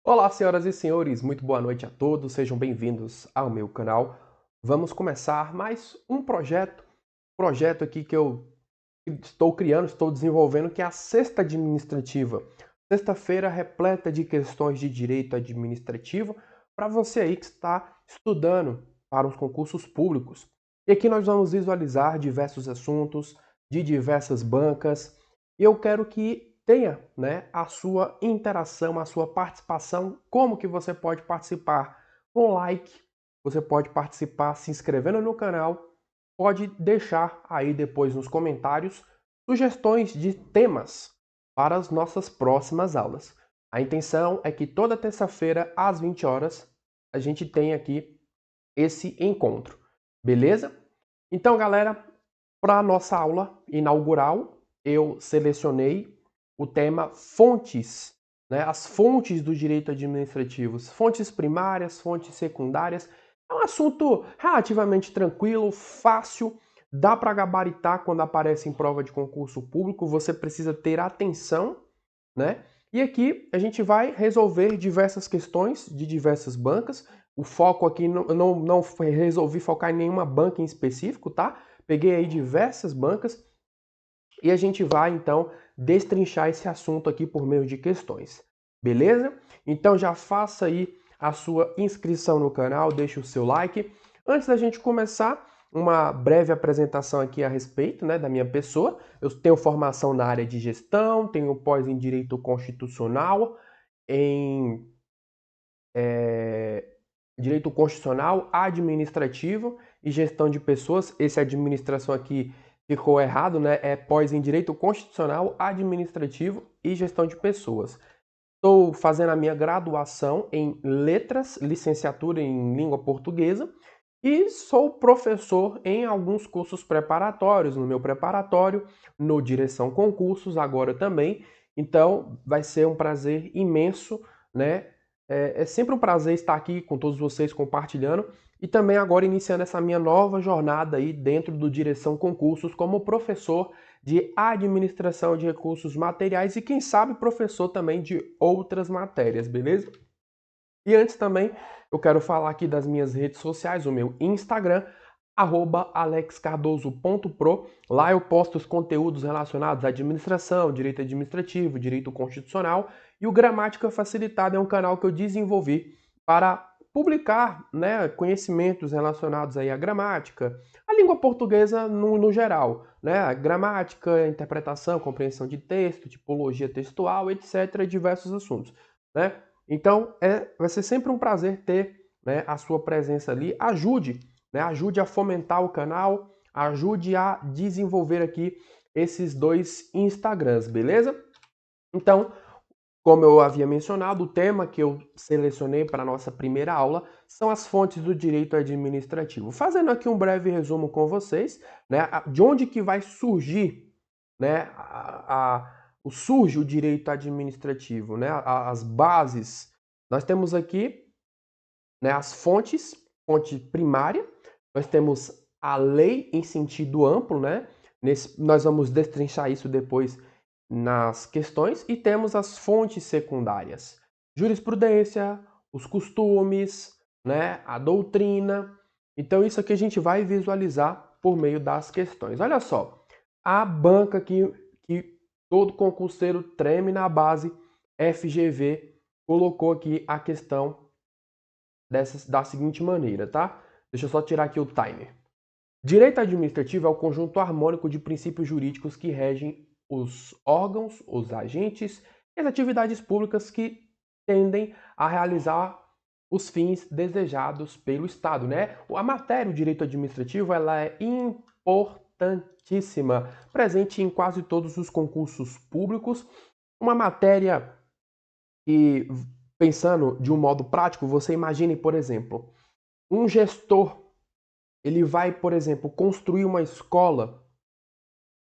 Olá, senhoras e senhores, muito boa noite a todos, sejam bem-vindos ao meu canal. Vamos começar mais um projeto aqui que eu estou criando, estou desenvolvendo, que é a Sexta Administrativa. Sexta-feira repleta de questões de direito administrativo para você aí que está estudando para os concursos públicos. E aqui nós vamos visualizar diversos assuntos de diversas bancas e eu quero que tenha, né, a sua interação, a sua participação. Como que você pode participar? Com like, você pode participar se inscrevendo no canal, pode deixar aí depois nos comentários sugestões de temas para as nossas próximas aulas. A intenção é que toda terça-feira, às 20 horas, a gente tenha aqui esse encontro, beleza? Então, galera, para a nossa aula inaugural, eu selecionei o tema fontes, né? As fontes do direito administrativo, fontes primárias, fontes secundárias. É um assunto relativamente tranquilo, fácil, dá para gabaritar quando aparece em prova de concurso público, você precisa ter atenção, né? E aqui a gente vai resolver diversas questões de diversas bancas. O foco aqui não resolvi focar em nenhuma banca em específico, tá? Peguei aí diversas bancas e a gente vai então destrinchar esse assunto aqui por meio de questões. Beleza? Então já faça aí a sua inscrição no canal, deixe o seu like. Antes da gente começar, uma breve apresentação aqui a respeito, né, da minha pessoa. Eu tenho formação na área de gestão, tenho pós em Direito Constitucional, em Direito Constitucional, Administrativo e Gestão de Pessoas. Esse administração aqui ficou errado, né? É pós em Direito Constitucional, Administrativo e Gestão de Pessoas. Estou fazendo a minha graduação em Letras, licenciatura em Língua Portuguesa e sou professor em alguns cursos preparatórios, no meu preparatório, no Direção Concursos, agora também. Então, vai ser um prazer imenso, né? É sempre um prazer estar aqui com todos vocês compartilhando e também agora iniciando essa minha nova jornada aí dentro do Direção Concursos como professor de administração de recursos materiais e quem sabe professor também de outras matérias, beleza? E antes também, eu quero falar aqui das minhas redes sociais, o meu Instagram, alexcardoso.pro. Lá eu posto os conteúdos relacionados à administração, direito administrativo, direito constitucional. E o Gramática Facilitada é um canal que eu desenvolvi para publicar, né, conhecimentos relacionados aí à gramática, à língua portuguesa no geral, né, a gramática, interpretação, compreensão de texto, tipologia textual, etc., diversos assuntos, né? Então, vai ser sempre um prazer ter, né, a sua presença ali. Ajude, né, ajude a fomentar o canal, ajude a desenvolver aqui esses dois Instagrams, beleza? Então, como eu havia mencionado, o tema que eu selecionei para a nossa primeira aula são as fontes do direito administrativo. Fazendo aqui um breve resumo com vocês, né, de onde que vai surgir, né, surge o direito administrativo, né, as bases. Nós temos aqui, né, as fontes, fonte primária, nós temos a lei em sentido amplo, né, nós vamos destrinchar isso depois nas questões, e temos as fontes secundárias, jurisprudência, os costumes, né, a doutrina. Então isso aqui a gente vai visualizar por meio das questões. Olha só, a banca que todo concurseiro treme na base, FGV, colocou aqui a questão da seguinte maneira, tá? Deixa eu só tirar aqui o timer. Direito administrativo é o conjunto harmônico de princípios jurídicos que regem os órgãos, os agentes e as atividades públicas que tendem a realizar os fins desejados pelo Estado, né? A matéria, o direito administrativo, ela é importantíssima, presente em quase todos os concursos públicos. Uma matéria que, pensando de um modo prático, você imagine, por exemplo, um gestor, ele vai, por exemplo, construir uma escola,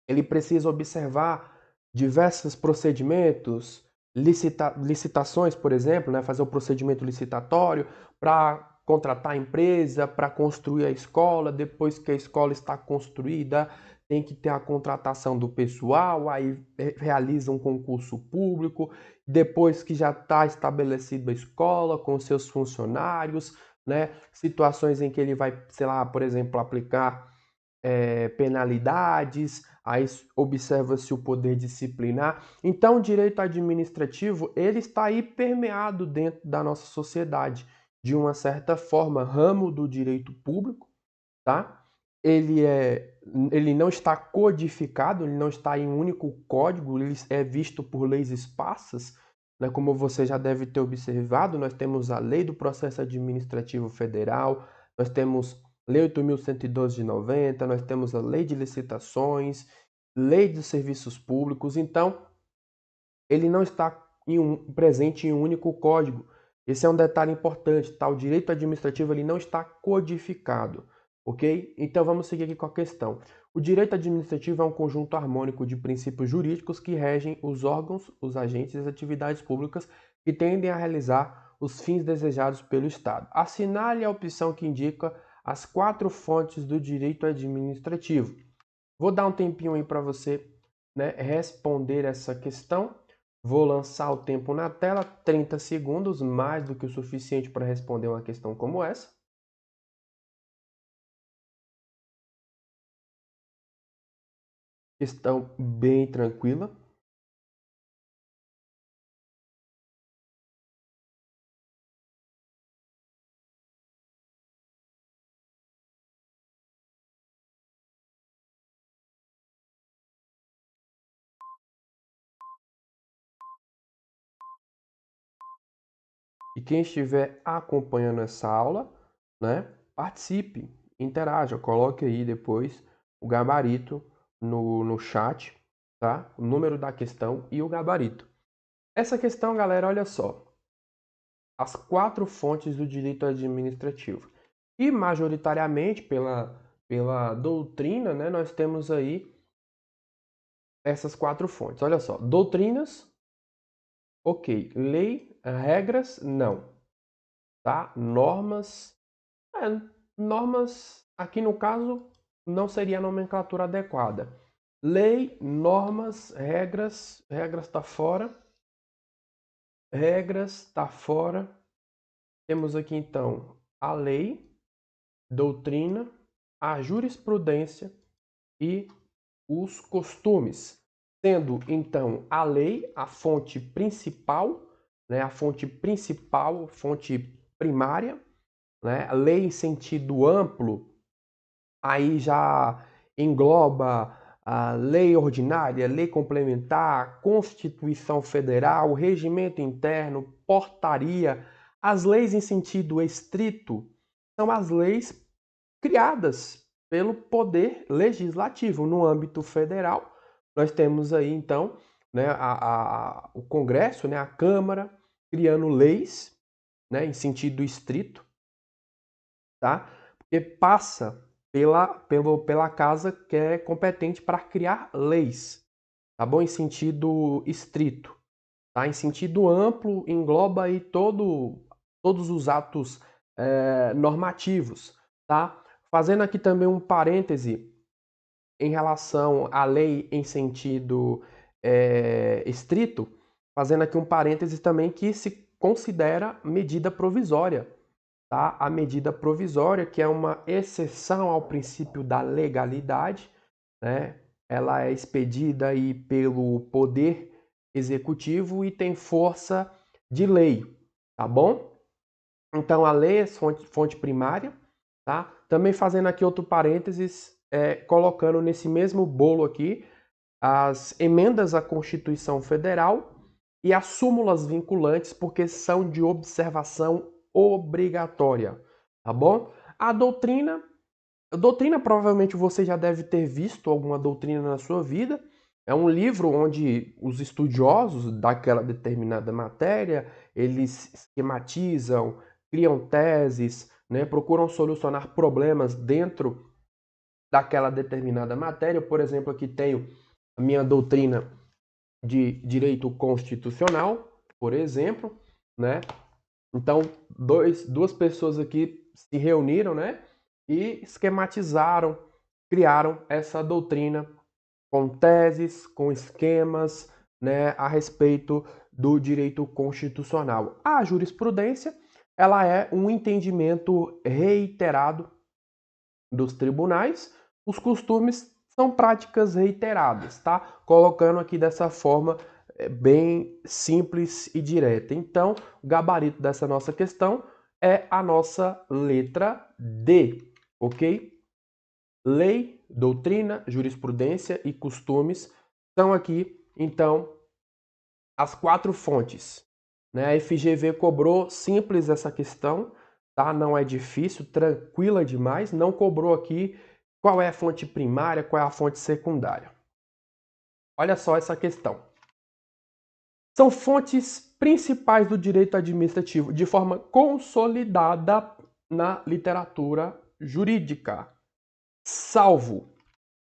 ele precisa observar diversos procedimentos, licitações, por exemplo, né, fazer o procedimento licitatório para contratar a empresa, para construir a escola, depois que a escola está construída, tem que ter a contratação do pessoal, aí realiza um concurso público, depois que já está estabelecida a escola com seus funcionários, né? Situações em que ele vai, sei lá, por exemplo, aplicar penalidades, aí observa-se o poder disciplinar. Então, o direito administrativo, ele está aí permeado dentro da nossa sociedade, de uma certa forma, ramo do direito público, tá? Ele não está codificado, ele não está em um único código, ele é visto por leis esparsas, né? Como você já deve ter observado, nós temos a Lei do Processo Administrativo Federal, nós temos Lei 8.112 de 90, nós temos a Lei de Licitações, Lei dos Serviços Públicos, então ele não está presente em um único código. Esse é um detalhe importante, tá? O direito administrativo ele não está codificado, ok? Então vamos seguir aqui com a questão. O direito administrativo é um conjunto harmônico de princípios jurídicos que regem os órgãos, os agentes e as atividades públicas que tendem a realizar os fins desejados pelo Estado. Assinale a opção que indica as 4 fontes do direito administrativo. Vou dar um tempinho aí para você, né, responder essa questão. Vou lançar o tempo na tela, 30 segundos, mais do que o suficiente para responder uma questão como essa. Questão bem tranquila. E quem estiver acompanhando essa aula, né, participe, interaja, coloque aí depois o gabarito no chat, tá? O número da questão e o gabarito. Essa questão, galera, olha só. As 4 fontes do direito administrativo. E majoritariamente pela doutrina, né, nós temos aí essas 4 fontes. Olha só, doutrinas, ok. Lei, regras, não. Tá? Normas, normas, aqui no caso, não seria a nomenclatura adequada. Lei, normas, regras está fora. Regras está fora. Temos aqui então a lei, doutrina, a jurisprudência e os costumes, sendo então a lei a fonte principal, né, a fonte principal, fonte primária, né, a lei em sentido amplo, aí já engloba a lei ordinária, lei complementar, Constituição Federal, regimento interno, portaria. As leis em sentido estrito são as leis criadas pelo poder legislativo no âmbito federal. Nós temos aí então, né, o Congresso, né, a Câmara criando leis, né, em sentido estrito, tá? Porque passa pela casa que é competente para criar leis, tá bom? Em sentido estrito, tá? Em sentido amplo engloba aí todos os atos normativos, tá? Fazendo aqui também um parêntese em relação à lei em sentido estrito, fazendo aqui um parêntese também que se considera medida provisória, tá? A medida provisória, que é uma exceção ao princípio da legalidade, né? Ela é expedida aí pelo Poder Executivo e tem força de lei, tá bom? Então, a lei é fonte primária, tá? Também fazendo aqui outro parênteses, colocando nesse mesmo bolo aqui as emendas à Constituição Federal e as súmulas vinculantes, porque são de observação obrigatória, tá bom? A doutrina provavelmente você já deve ter visto alguma doutrina na sua vida. É um livro onde os estudiosos daquela determinada matéria, eles esquematizam, criam teses, né, procuram solucionar problemas dentro daquela determinada matéria. Por exemplo, aqui tenho a minha doutrina de direito constitucional, por exemplo, né? Então, duas pessoas aqui se reuniram, né? E esquematizaram criaram essa doutrina com teses, com esquemas, né, a respeito do direito constitucional. A jurisprudência, ela é um entendimento reiterado dos tribunais. Os costumes são práticas reiteradas, tá? Colocando aqui dessa forma bem simples e direta. Então, o gabarito dessa nossa questão é a nossa letra D, ok? Lei, doutrina, jurisprudência e costumes são aqui, então, as 4 fontes. Né? A FGV cobrou simples essa questão, tá? Não é difícil, tranquila demais, não cobrou aqui qual é a fonte primária, qual é a fonte secundária. Olha só essa questão. São fontes principais do direito administrativo de forma consolidada na literatura jurídica. Salvo,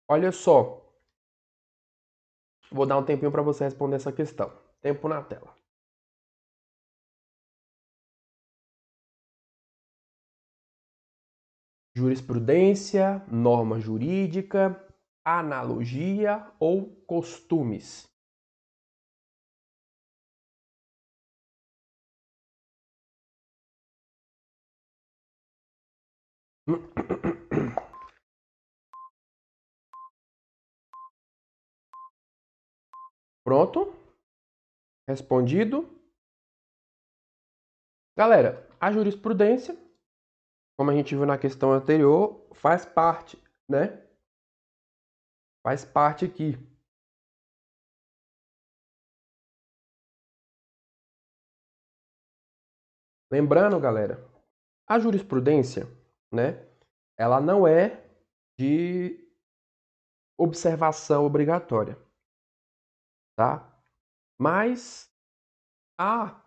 olha só, vou dar um tempinho para você responder essa questão. Tempo na tela. Jurisprudência, norma jurídica, analogia ou costumes? Pronto? Respondido? Galera, a jurisprudência, como a gente viu na questão anterior, faz parte, né? Faz parte aqui. Lembrando, galera, a jurisprudência, né? Ela não é de observação obrigatória, tá? Mas há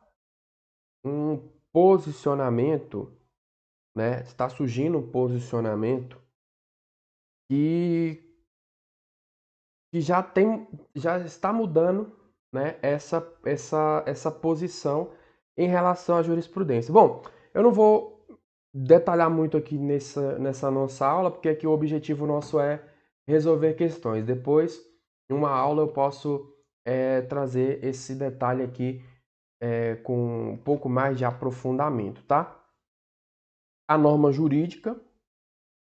um posicionamento, né? Está surgindo um posicionamento que já está mudando, né, essa posição em relação à jurisprudência. Bom, eu não vou detalhar muito aqui nessa nossa aula, porque aqui o objetivo nosso é resolver questões. Depois, em uma aula, eu posso trazer esse detalhe aqui com um pouco mais de aprofundamento, tá? A norma jurídica,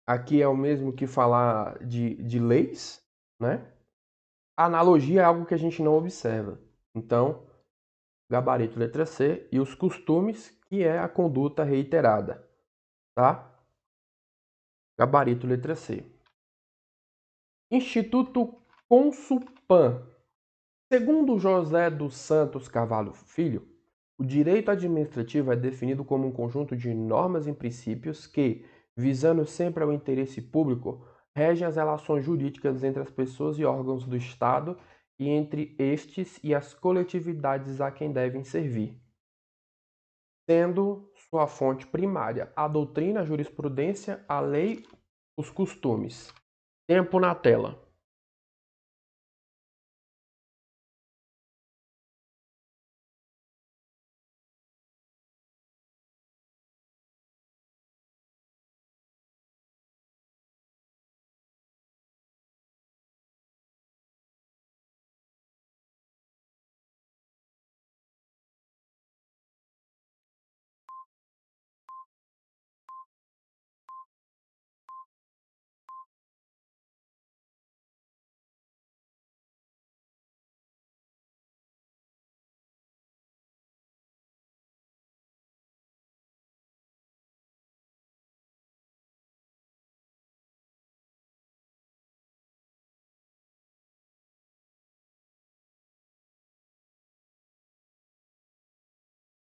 aqui é o mesmo que falar de leis, né? A analogia é algo que a gente não observa. Então, gabarito letra C e os costumes, que é a conduta reiterada, tá? Gabarito letra C. Instituto Consulpan. Segundo José dos Santos Carvalho Filho, o direito administrativo é definido como um conjunto de normas e princípios que, visando sempre ao interesse público, regem as relações jurídicas entre as pessoas e órgãos do Estado e entre estes e as coletividades a quem devem servir, sendo sua fonte primária a doutrina, a jurisprudência, a lei, os costumes. Tempo na tela.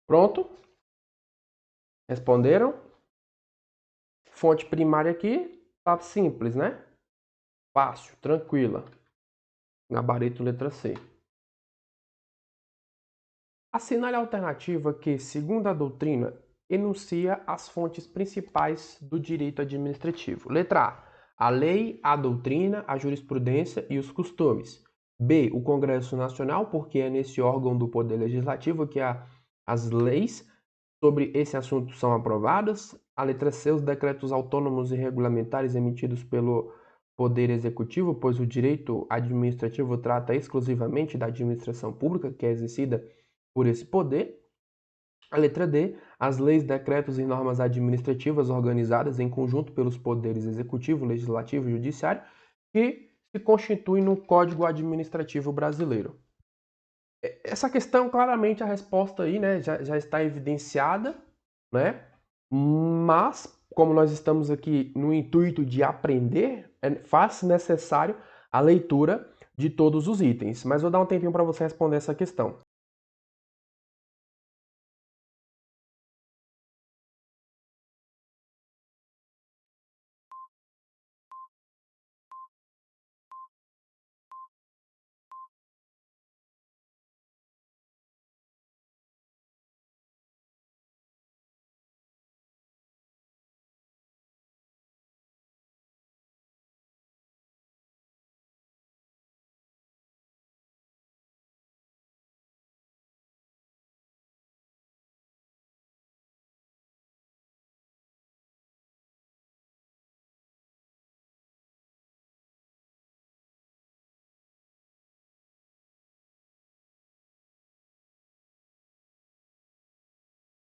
Pronto? Responderam? Fonte primária aqui, tá simples, né? Fácil, tranquila. Gabarito letra C. Assinale a alternativa que, segundo a doutrina, enuncia as fontes principais do direito administrativo. Letra A lei, a doutrina, a jurisprudência e os costumes. B, o Congresso Nacional, porque é nesse órgão do Poder Legislativo que as leis sobre esse assunto são aprovadas. A letra C, os decretos autônomos e regulamentares emitidos pelo poder executivo, pois o direito administrativo trata exclusivamente da administração pública, que é exercida por esse poder. A letra D, as leis, decretos e normas administrativas organizadas em conjunto pelos poderes executivo, legislativo e judiciário, que se constituem no Código Administrativo Brasileiro. Essa questão, claramente, a resposta aí, né, já está evidenciada, né? Mas, como nós estamos aqui no intuito de aprender, faz-se necessário a leitura de todos os itens. Mas vou dar um tempinho para você responder essa questão.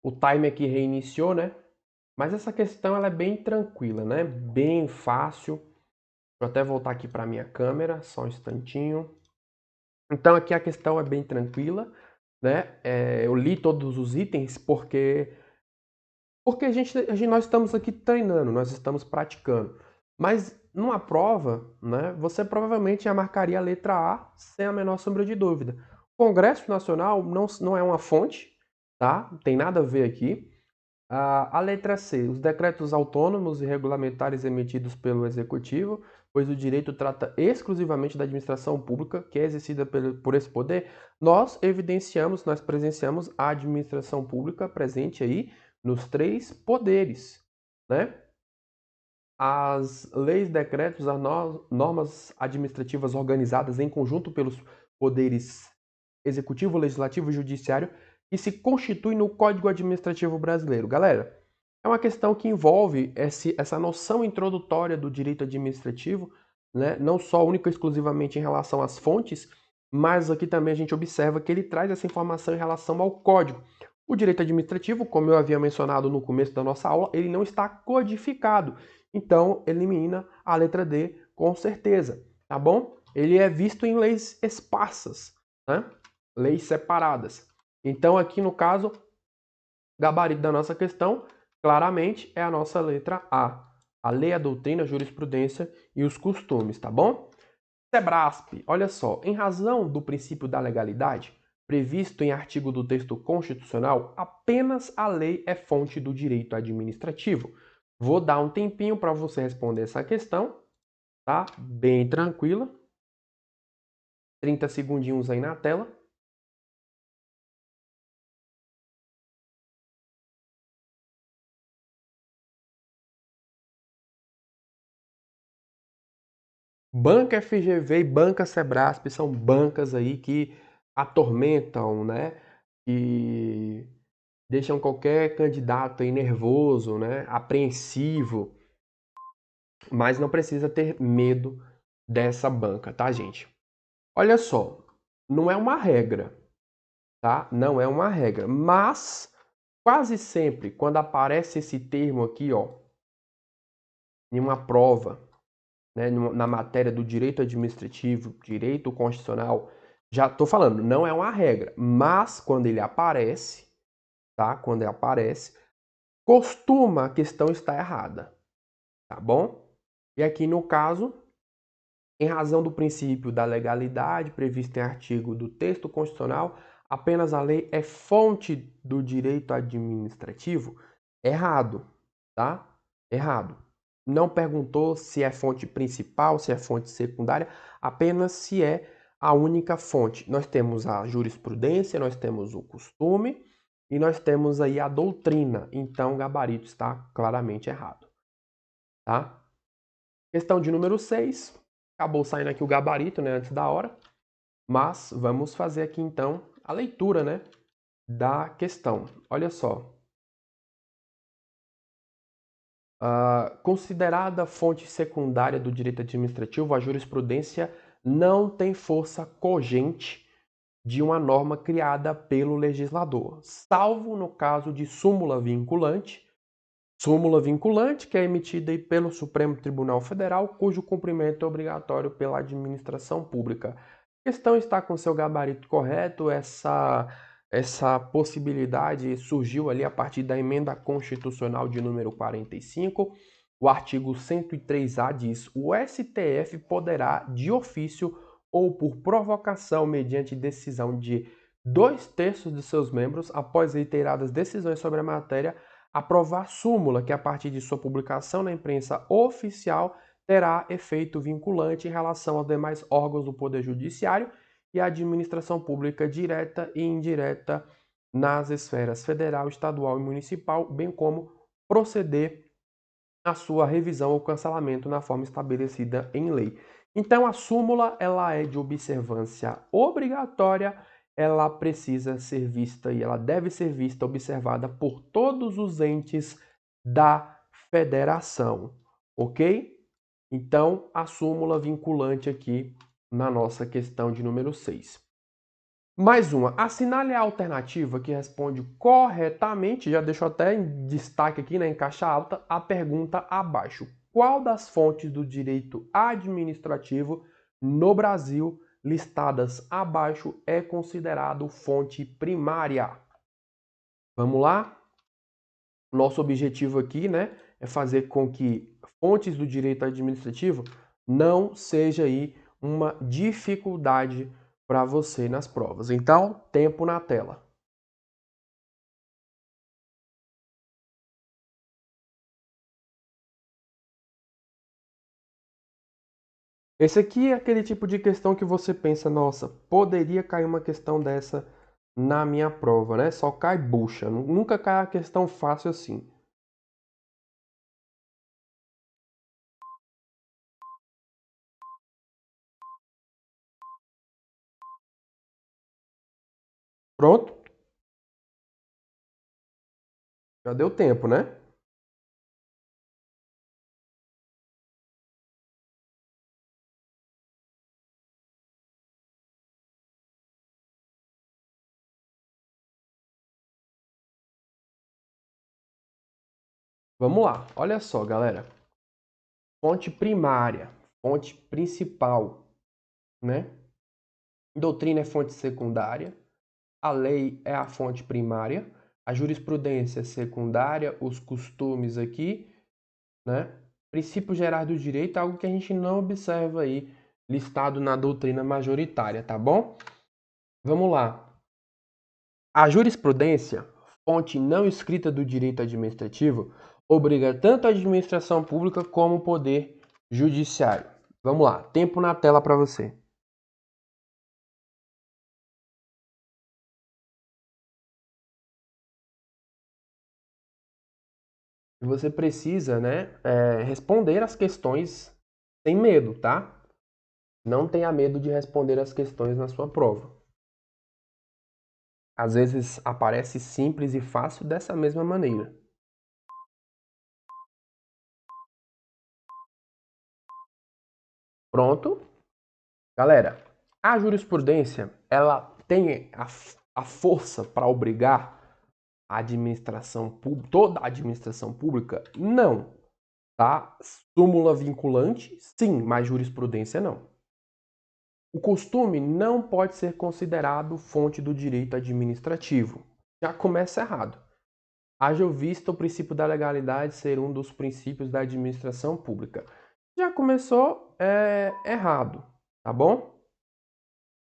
O time aqui reiniciou, né? Mas essa questão ela é bem tranquila, né? Bem fácil. Vou até voltar aqui para a minha câmera, só um instantinho. Então aqui a questão é bem tranquila, né? Eu li todos os itens porque nós estamos aqui treinando, nós estamos praticando. Mas numa prova, né, você provavelmente já marcaria a letra A sem a menor sombra de dúvida. O Congresso Nacional não é uma fonte, tá? Não tem nada a ver aqui. A letra C, os decretos autônomos e regulamentares emitidos pelo Executivo, pois o direito trata exclusivamente da administração pública, que é exercida por esse poder. Nós presenciamos a administração pública presente aí nos três poderes, né? As leis, decretos, as normas administrativas organizadas em conjunto pelos poderes executivo, legislativo e judiciário que se constituem no Código Administrativo Brasileiro. Galera, é uma questão que envolve essa noção introdutória do direito administrativo, né? Não só única e exclusivamente em relação às fontes, mas aqui também a gente observa que ele traz essa informação em relação ao código. O direito administrativo, como eu havia mencionado no começo da nossa aula, ele não está codificado. Então, elimina a letra D com certeza, tá bom? Ele é visto em leis esparsas, né? Leis separadas. Então, aqui no caso, gabarito da nossa questão, claramente é a nossa letra A. A lei, a doutrina, a jurisprudência e os costumes, tá bom? SEBRASP, olha só, em razão do princípio da legalidade, previsto em artigo do texto constitucional, apenas a lei é fonte do direito administrativo. Vou dar um tempinho para você responder essa questão, tá? Bem tranquila. 30 segundinhos aí na tela. Banca FGV e Banca Sebrasp são bancas aí que atormentam, né? Que deixam qualquer candidato aí nervoso, né? Apreensivo, mas não precisa ter medo dessa banca, tá, gente? Olha só, não é uma regra, tá? Não é uma regra, mas quase sempre quando aparece esse termo aqui, ó, em uma prova, né, na matéria do direito administrativo, direito constitucional, já estou falando, não é uma regra, mas quando ele aparece, tá? Quando ele aparece, costuma a questão estar errada, tá bom? E aqui no caso, em razão do princípio da legalidade previsto em artigo do texto constitucional, apenas a lei é fonte do direito administrativo? Errado, tá? Errado. Não perguntou se é fonte principal, se é fonte secundária, apenas se é a única fonte. Nós temos a jurisprudência, nós temos o costume e nós temos aí a doutrina. Então, o gabarito está claramente errado, tá? Questão de número 6. Acabou saindo aqui o gabarito, né, antes da hora. Mas vamos fazer aqui então a leitura, né, da questão. Olha só. Considerada fonte secundária do direito administrativo, a jurisprudência não tem força cogente de uma norma criada pelo legislador, salvo no caso de súmula vinculante. Súmula vinculante que é emitida pelo Supremo Tribunal Federal, cujo cumprimento é obrigatório pela administração pública. A questão está com seu gabarito correto, essa possibilidade surgiu ali a partir da emenda constitucional de número 45. O artigo 103A diz: o STF poderá, de ofício ou por provocação, mediante decisão de 2/3 de seus membros, após reiteradas decisões sobre a matéria, aprovar súmula que, a partir de sua publicação na imprensa oficial, terá efeito vinculante em relação aos demais órgãos do Poder Judiciário e à administração pública direta e indireta nas esferas federal, estadual e municipal, bem como proceder à sua revisão ou cancelamento na forma estabelecida em lei. Então, a súmula ela é de observância obrigatória, ela precisa ser vista e ela deve ser vista, observada por todos os entes da federação, ok? Então, a súmula vinculante aqui na nossa questão de número 6. Mais uma, assinale a alternativa que responde corretamente, já deixo até em destaque aqui, em caixa alta, a pergunta abaixo. Qual das fontes do direito administrativo no Brasil listadas abaixo é considerado fonte primária? Vamos lá? Nosso objetivo aqui, é fazer com que fontes do direito administrativo não seja aí uma dificuldade para você nas provas. Então, tempo na tela. Esse aqui é aquele tipo de questão que você pensa, nossa, poderia cair uma questão dessa na minha prova, né? Só cai bucha, nunca cai a questão fácil assim. Pronto? Já deu tempo, né? Vamos lá. Olha só, galera. Fonte primária, fonte principal, né? Doutrina é fonte secundária, a lei é a fonte primária, a jurisprudência é secundária, os costumes aqui, né? Princípios gerais do direito é algo que a gente não observa aí listado na doutrina majoritária, tá bom? Vamos lá. A jurisprudência, fonte não escrita do direito administrativo, obriga tanto a administração pública como o poder judiciário. Vamos lá, tempo na tela para você. Você precisa, responder as questões sem medo, tá? Não tenha medo de responder as questões na sua prova. Às vezes aparece simples e fácil dessa mesma maneira. Pronto? Galera, a jurisprudência, ela tem a força para obrigar a administração pública, toda a administração pública? Não, tá? Súmula vinculante, sim, mas jurisprudência não. O costume não pode ser considerado fonte do direito administrativo. Já começa errado. Haja vista o princípio da legalidade ser um dos princípios da administração pública. Já começou errado, tá bom?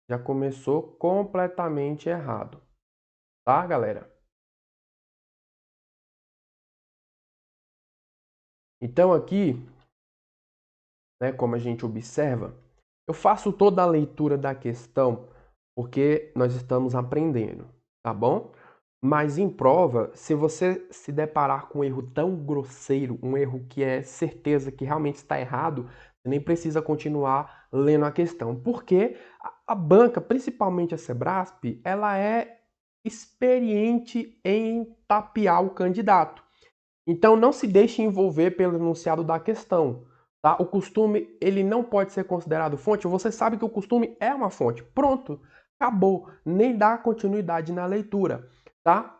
Já começou completamente errado, tá, galera? Então aqui, como a gente observa, eu faço toda a leitura da questão porque nós estamos aprendendo, tá bom? Mas em prova, se você se deparar com um erro tão grosseiro, um erro que é certeza que realmente está errado, você nem precisa continuar lendo a questão, porque a banca, principalmente a Sebrasp, ela é experiente em tapear o candidato. Então, não se deixe envolver pelo enunciado da questão. Tá? O costume, ele não pode ser considerado fonte. Você sabe que o costume é uma fonte. Pronto, acabou. Nem dá continuidade na leitura. Tá?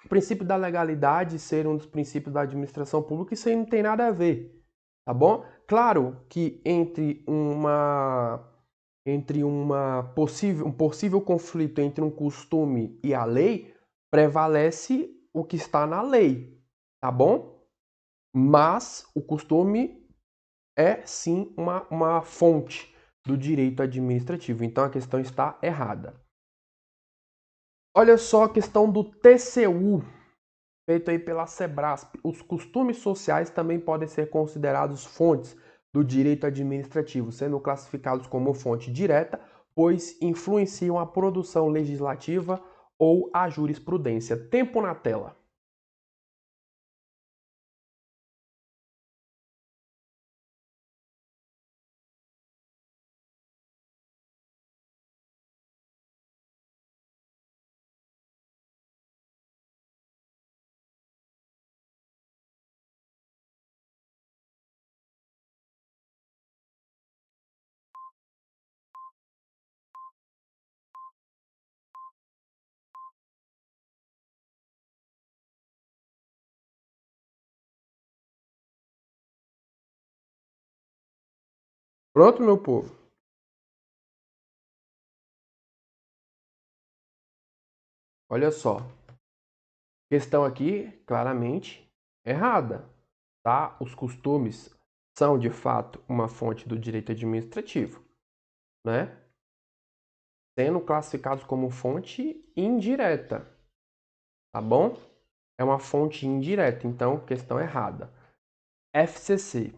O princípio da legalidade ser um dos princípios da administração pública, isso aí não tem nada a ver. Tá bom? Claro que um possível conflito entre um costume e a lei, prevalece o que está na lei, tá bom? Mas o costume é sim uma fonte do direito administrativo, então a questão está errada. Olha só a questão do TCU, feito aí pela Sebrasp. Os costumes sociais também podem ser considerados fontes do direito administrativo, sendo classificados como fonte direta, pois influenciam a produção legislativa ou a jurisprudência. Tempo na tela. Pronto, meu povo? Olha só. Questão aqui claramente errada, tá? Os costumes são de fato uma fonte do direito administrativo, né? Sendo classificados como fonte indireta, tá bom? É uma fonte indireta, então questão errada. FCC.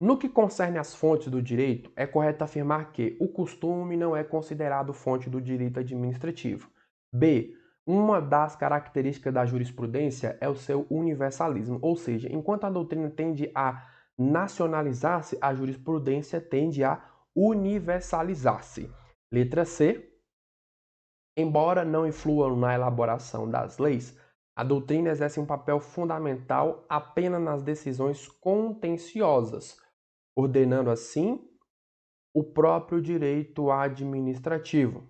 No que concerne às fontes do direito, é correto afirmar que o costume não é considerado fonte do direito administrativo. B. Uma das características da jurisprudência é o seu universalismo, ou seja, enquanto a doutrina tende a nacionalizar-se, a jurisprudência tende a universalizar-se. Letra C. Embora não influam na elaboração das leis, a doutrina exerce um papel fundamental apenas nas decisões contenciosas, ordenando assim o próprio direito administrativo.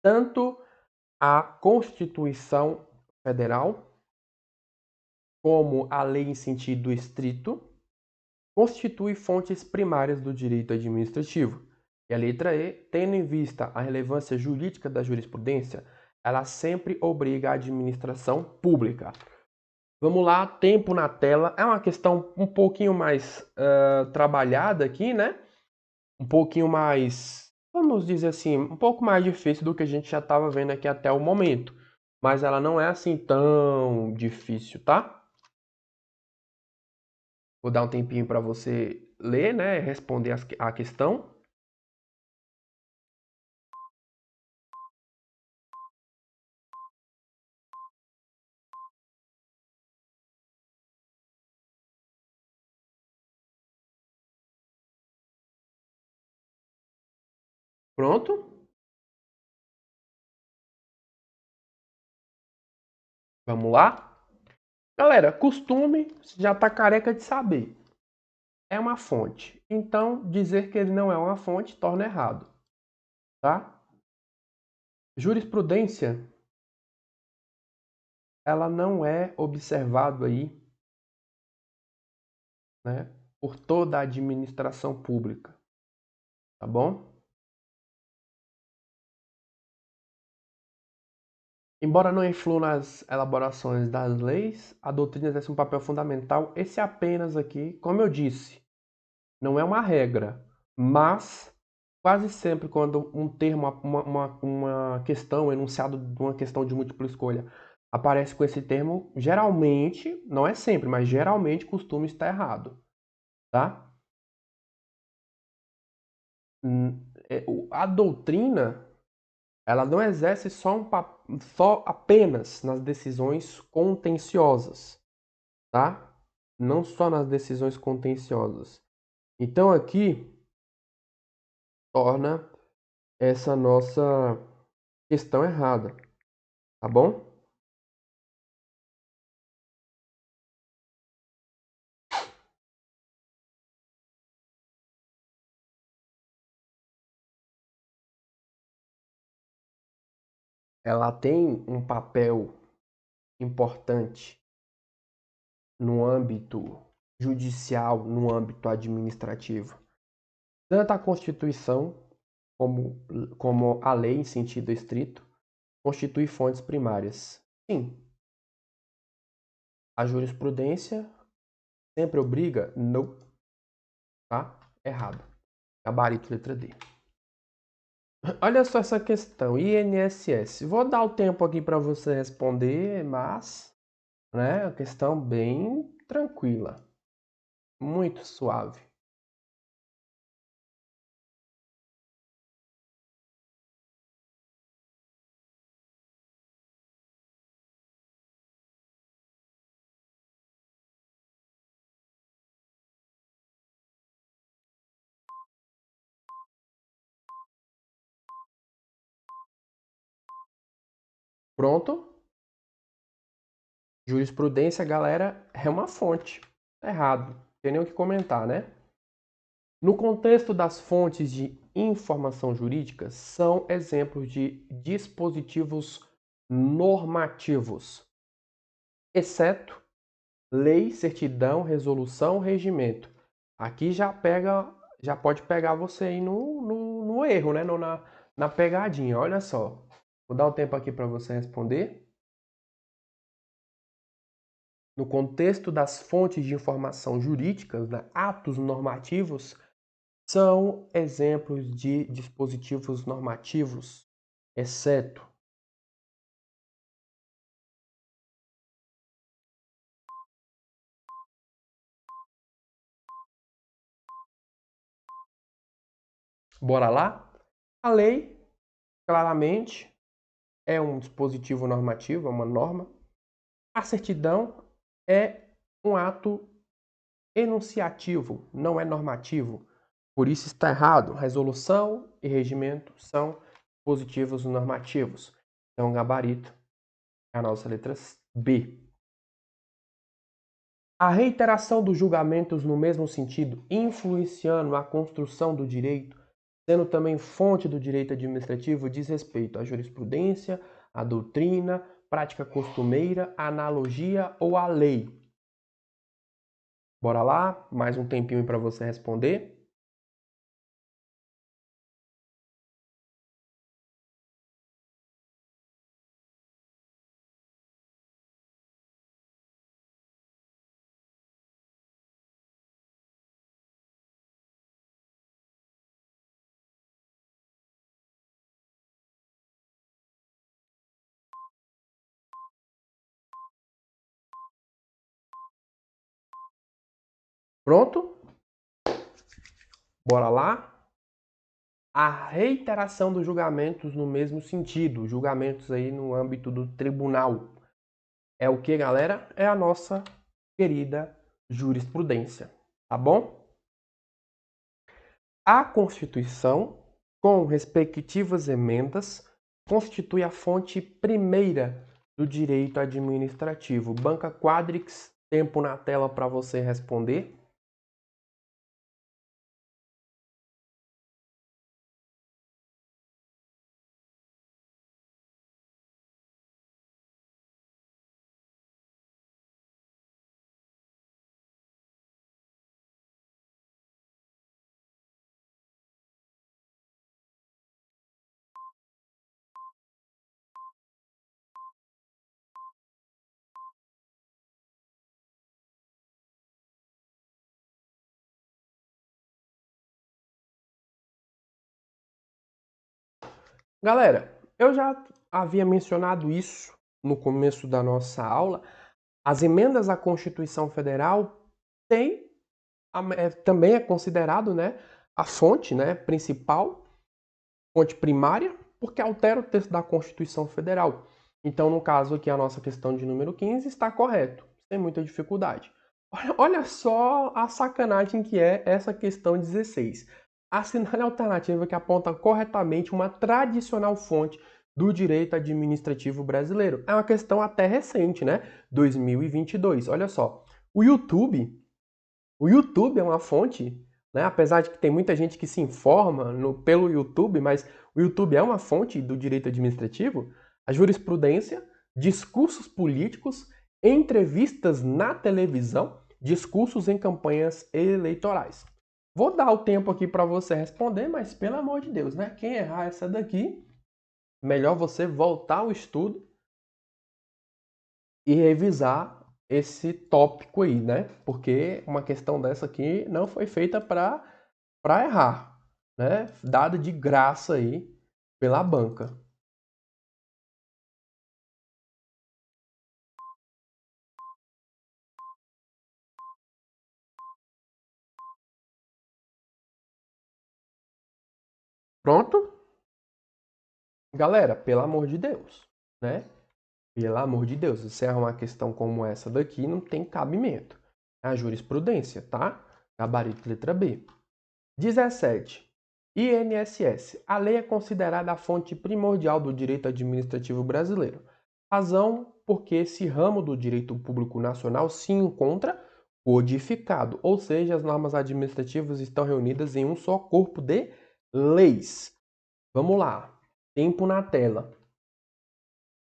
Tanto a Constituição Federal como a lei em sentido estrito constituem fontes primárias do direito administrativo. E a letra E, tendo em vista a relevância jurídica da jurisprudência, ela sempre obriga a administração pública. Vamos lá, tempo na tela. É uma questão um pouquinho mais trabalhada aqui, né? Um pouquinho mais, vamos dizer assim, um pouco mais difícil do que a gente já estava vendo aqui até o momento. Mas ela não é assim tão difícil, tá? Vou dar um tempinho para você ler, né? Responder a questão. Pronto? Vamos lá? Galera, costume, você já está careca de saber. É uma fonte. Então, dizer que ele não é uma fonte torna errado, tá? Jurisprudência, ela não é observado aí, né, por toda a administração pública, tá bom? Embora não influa nas elaborações das leis, a doutrina exerce um papel fundamental. Esse apenas aqui, como eu disse, não é uma regra, mas quase sempre quando um termo, uma questão, um enunciado de uma questão de múltipla escolha aparece com esse termo, geralmente, não é sempre, mas geralmente costuma estar errado, tá? A doutrina, ela não exerce só apenas nas decisões contenciosas, tá? Não só nas decisões contenciosas. Então aqui torna essa nossa questão errada, tá bom? ela tem um papel importante no âmbito judicial, no âmbito administrativo. Tanto a Constituição como a lei, em sentido estrito, constitui fontes primárias. Sim. A jurisprudência sempre obriga? Não. Tá? Errado. Gabarito, letra D. Olha só essa questão, INSS. Vou dar o tempo aqui para você responder, mas, né, é uma questão bem tranquila, muito suave. Pronto? Jurisprudência, galera, é uma fonte. Tá errado. Não tem nem o que comentar, né? No contexto das fontes de informação jurídica, são exemplos de dispositivos normativos, exceto lei, certidão, resolução, regimento. Aqui já pode pegar você aí no erro, né? Na pegadinha. Olha só. Vou dar o tempo aqui para você responder. No contexto das fontes de informação jurídicas, né, atos normativos são exemplos de dispositivos normativos, exceto bora lá? A lei, claramente, é um dispositivo normativo, é uma norma. A certidão é um ato enunciativo, não é normativo. Por isso está errado. Resolução e regimento são dispositivos normativos. Então, gabarito é a nossa letra B. A reiteração dos julgamentos no mesmo sentido, influenciando a construção do direito, sendo também fonte do direito administrativo, diz respeito à jurisprudência, à doutrina, prática costumeira, analogia ou à lei. Bora lá? Mais um tempinho para você responder. Pronto? Bora lá? A reiteração dos julgamentos no mesmo sentido, julgamentos aí no âmbito do tribunal. É o que, galera? É a nossa querida jurisprudência, tá bom? A Constituição, com respectivas emendas, constitui a fonte primeira do direito administrativo. Banca Quadrix, tempo na tela para você responder. Galera, eu já havia mencionado isso no começo da nossa aula. As emendas à Constituição Federal têm, também é considerado, né, a fonte, né, principal, fonte primária, porque altera o texto da Constituição Federal. Então, no caso aqui, a nossa questão de número 15 está correto, sem muita dificuldade. Olha só a sacanagem que é essa questão 16. Assinale a alternativa que aponta corretamente uma tradicional fonte do direito administrativo brasileiro. É uma questão até recente, né? 2022. Olha só. O YouTube, o YouTube é uma fonte, né? Apesar de que tem muita gente que se informa pelo YouTube, mas o YouTube é uma fonte do direito administrativo. A jurisprudência, discursos políticos, entrevistas na televisão, discursos em campanhas eleitorais. Vou dar o tempo aqui para você responder, mas pelo amor de Deus, né? Quem errar essa daqui, melhor você voltar ao estudo e revisar esse tópico aí, né? Porque uma questão dessa aqui não foi feita para errar, né? Dada de graça aí pela banca. Pronto? Galera, pelo amor de Deus, né? Pelo amor de Deus, se erra uma questão como essa daqui, não tem cabimento. É a jurisprudência, tá? Gabarito letra B. 17. INSS. A lei é considerada a fonte primordial do direito administrativo brasileiro. Razão porque esse ramo do direito público nacional se encontra codificado, ou seja, as normas administrativas estão reunidas em um só corpo de leis. Vamos lá. Tempo na tela.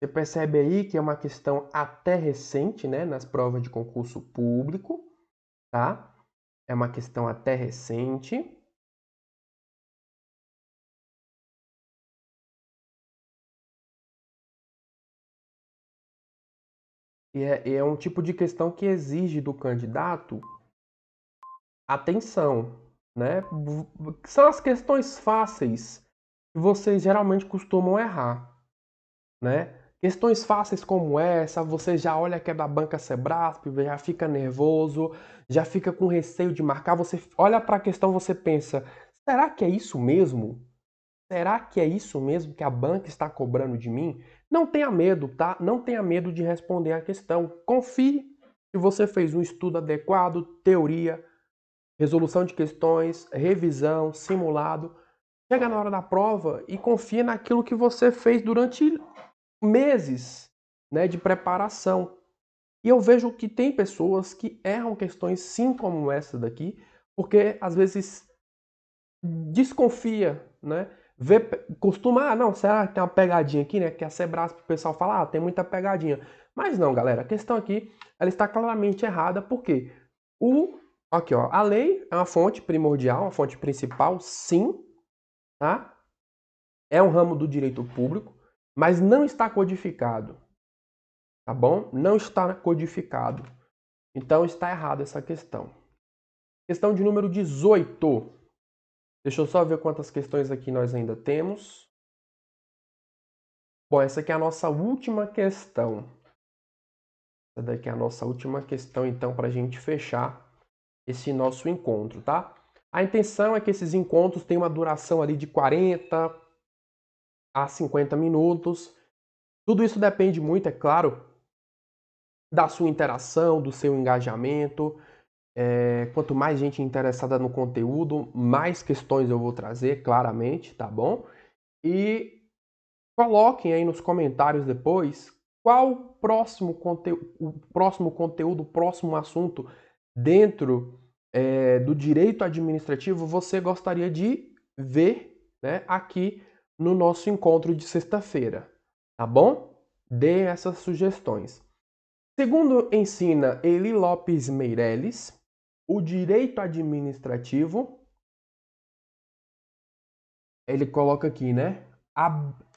Você percebe aí que é uma questão até recente, né, nas provas de concurso público, tá? É uma questão até recente. E é um tipo de questão que exige do candidato atenção, né? São as questões fáceis que vocês geralmente costumam errar, né? Questões fáceis como essa, você já olha que é da banca Sebrasp, já fica nervoso, já fica com receio de marcar, você olha para a questão, você pensa, será que é isso mesmo? Será que é isso mesmo que a banca está cobrando de mim? Não tenha medo, tá? Não tenha medo de responder a questão. Confie que você fez um estudo adequado, teoria, resolução de questões, revisão, simulado. Chega na hora da prova e confia naquilo que você fez durante meses, né, de preparação. E eu vejo que tem pessoas que erram questões sim como essa daqui, porque às vezes desconfia, né? Costuma, não, será que tem uma pegadinha aqui, né? Que a Sebrasp, o pessoal fala, tem muita pegadinha. Mas não, galera, a questão aqui, ela está claramente errada, porque aqui, ó, a lei é uma fonte primordial, uma fonte principal, sim, tá? É um ramo do direito público, mas não está codificado, tá bom? Não está codificado. Então está errada essa questão. Questão de número 18. Deixa eu só ver quantas questões aqui nós ainda temos. Bom, essa aqui é a nossa última questão. Essa daqui é a nossa última questão, então, para a gente fechar esse nosso encontro, tá? A intenção é que esses encontros tenham uma duração ali de 40 a 50 minutos. Tudo isso depende muito, é claro, da sua interação, do seu engajamento. Quanto mais gente interessada no conteúdo, mais questões eu vou trazer, claramente, tá bom? E coloquem aí nos comentários depois qual o próximo conteúdo, o próximo assunto dentro do direito administrativo você gostaria de ver, né, aqui no nosso encontro de sexta-feira, tá bom? Dê essas sugestões. Segundo ensina Eli Lopes Meireles, o direito administrativo, ele coloca aqui, né?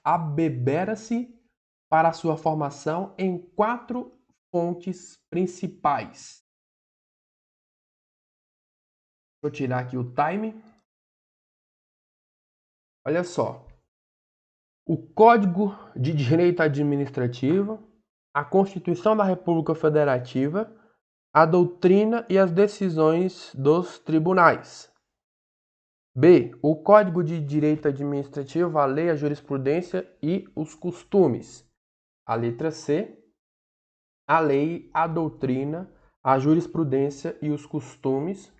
Abebera-se para sua formação em 4 fontes principais. Vou tirar aqui o time. Olha só. O Código de Direito Administrativo, a Constituição da República Federativa, a doutrina e as decisões dos tribunais. B. O Código de Direito Administrativo, a lei, a jurisprudência e os costumes. A letra C. A lei, a doutrina, a jurisprudência e os costumes.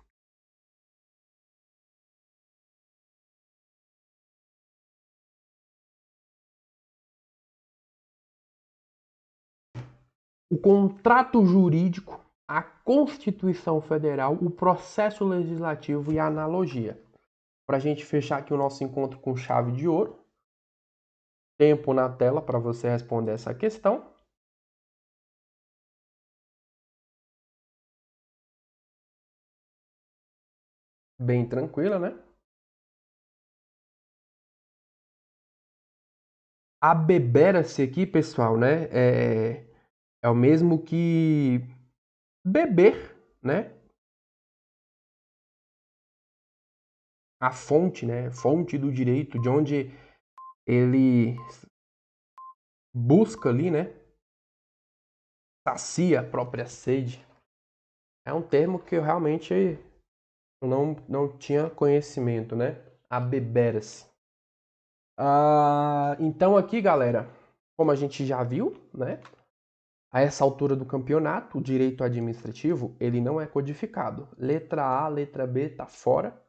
O contrato jurídico, a Constituição Federal, o processo legislativo e a analogia. Para a gente fechar aqui o nosso encontro com chave de ouro, tempo na tela para você responder essa questão. Bem tranquila, né? Abebera-se aqui, pessoal, né? É o mesmo que beber, né? A fonte, né? Fonte do direito, de onde ele busca ali, né? Sacia a própria sede. É um termo que eu realmente não tinha conhecimento, né? Abebera-se. Então aqui, galera, como a gente já viu, né? A essa altura do campeonato, o direito administrativo, ele não é codificado. Letra A, letra B tá fora.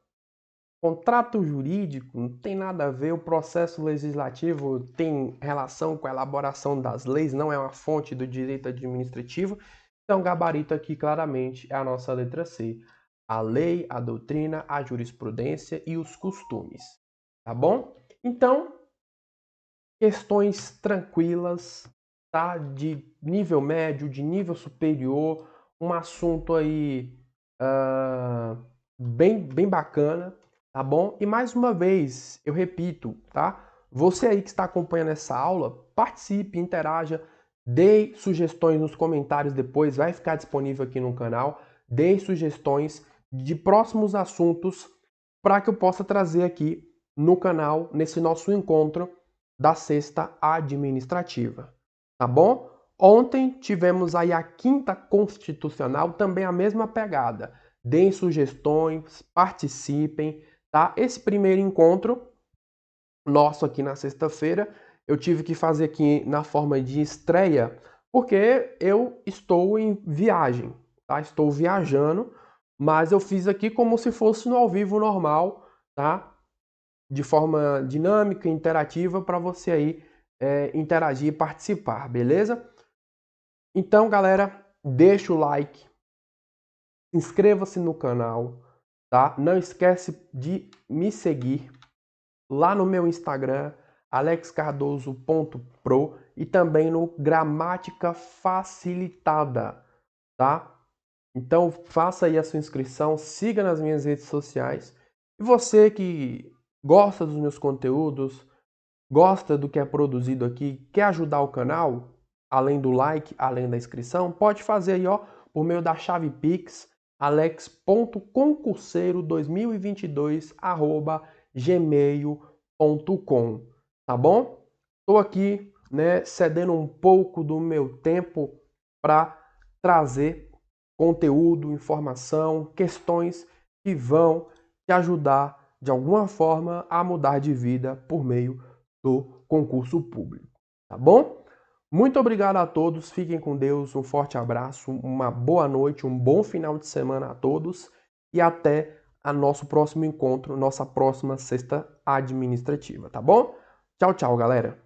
Contrato jurídico não tem nada a ver, o processo legislativo tem relação com a elaboração das leis, não é uma fonte do direito administrativo. Então, gabarito aqui claramente é a nossa letra C. A lei, a doutrina, a jurisprudência e os costumes. Tá bom? Então, questões tranquilas, tá? De nível médio, de nível superior, um assunto aí bem bacana, tá bom? E mais uma vez, eu repito, tá? Você aí que está acompanhando essa aula, participe, interaja, dê sugestões nos comentários depois, vai ficar disponível aqui no canal, dê sugestões de próximos assuntos para que eu possa trazer aqui no canal, nesse nosso encontro da sexta administrativa, tá bom? Ontem tivemos aí a quinta constitucional, também a mesma pegada. Deem sugestões, participem, tá? Esse primeiro encontro nosso aqui na sexta-feira, eu tive que fazer aqui na forma de estreia, porque eu estou em viagem, tá? Estou viajando, mas eu fiz aqui como se fosse no ao vivo normal, tá? De forma dinâmica, interativa, para você aí interagir e participar, beleza? Então, galera, deixa o like, inscreva-se no canal, tá? Não esquece de me seguir lá no meu Instagram, alexcardoso.pro e também no Gramática Facilitada, tá? Então, faça aí a sua inscrição, siga nas minhas redes sociais. E você que gosta dos meus conteúdos, gosta do que é produzido aqui, quer ajudar o canal, além do like, além da inscrição, pode fazer aí, ó, por meio da chave Pix, alex.concurseiro2022@gmail.com, tá bom? Estou aqui, né, cedendo um pouco do meu tempo para trazer conteúdo, informação, questões que vão te ajudar de alguma forma a mudar de vida por meio do concurso público, tá bom? Muito obrigado a todos, fiquem com Deus, um forte abraço, uma boa noite, um bom final de semana a todos e até a nosso próximo encontro, nossa próxima sexta administrativa, tá bom? Tchau, tchau, galera!